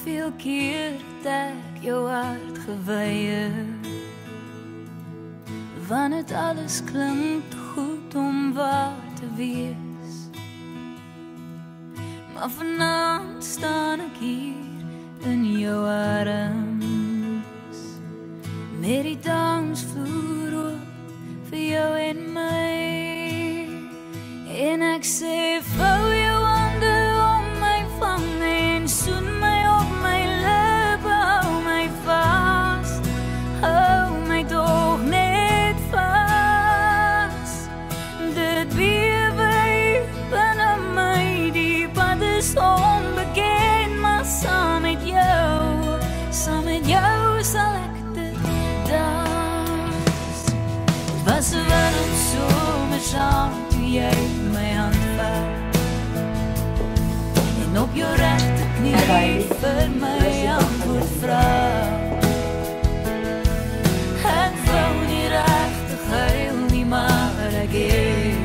Hoeveel keer het ek jou hart geweier, want het alles klink te goed om waar te wees. Maar vanaand staan ek hier in jou arms, met die dansvloer oop vir jou en my. En ek sê, vou jou hande om my vang en soen my op my lippe, hou my vast, hou my toch net vast. Dit bewe binne my, die pad is onbekend, maar saam met jou sal ek dit dans. Het was 'n wêreld somersaam toe jy my hand vat en op jou regte knie vir my antwoord vra. Ek wou nie regtig huil nie, maar ek het.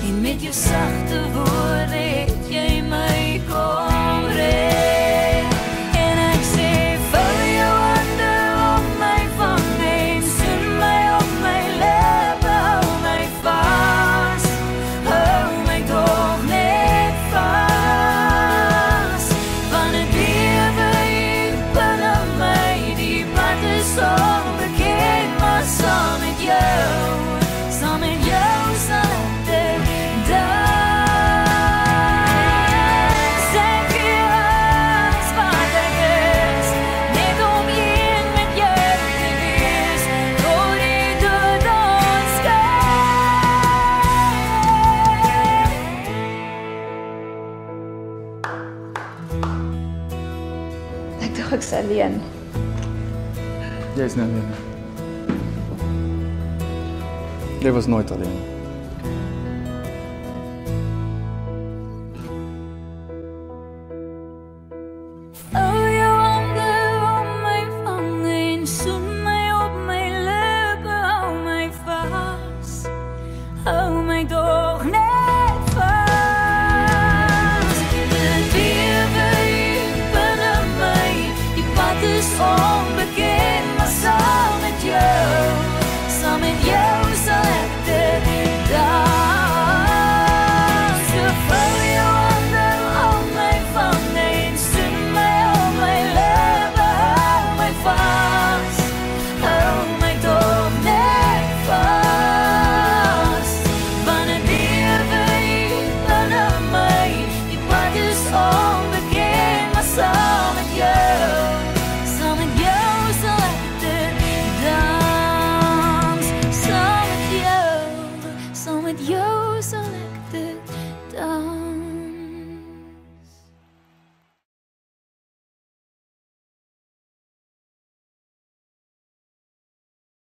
En met jou sagte woorde het jy my kom red. En ek sê, vou jou hande om my vang en soen my op my lippe, hou my vast, hou my toch net vast. Van het bewe hier binne my, die pad is onbekend, maar saam met jou sal ek dit dans. Ek gee alles wat ek is, net om hier met jou te wees, tot die dood ons skei. Ek dink ek's alleen. Jy is nie alleen. Jy was nooit alleen.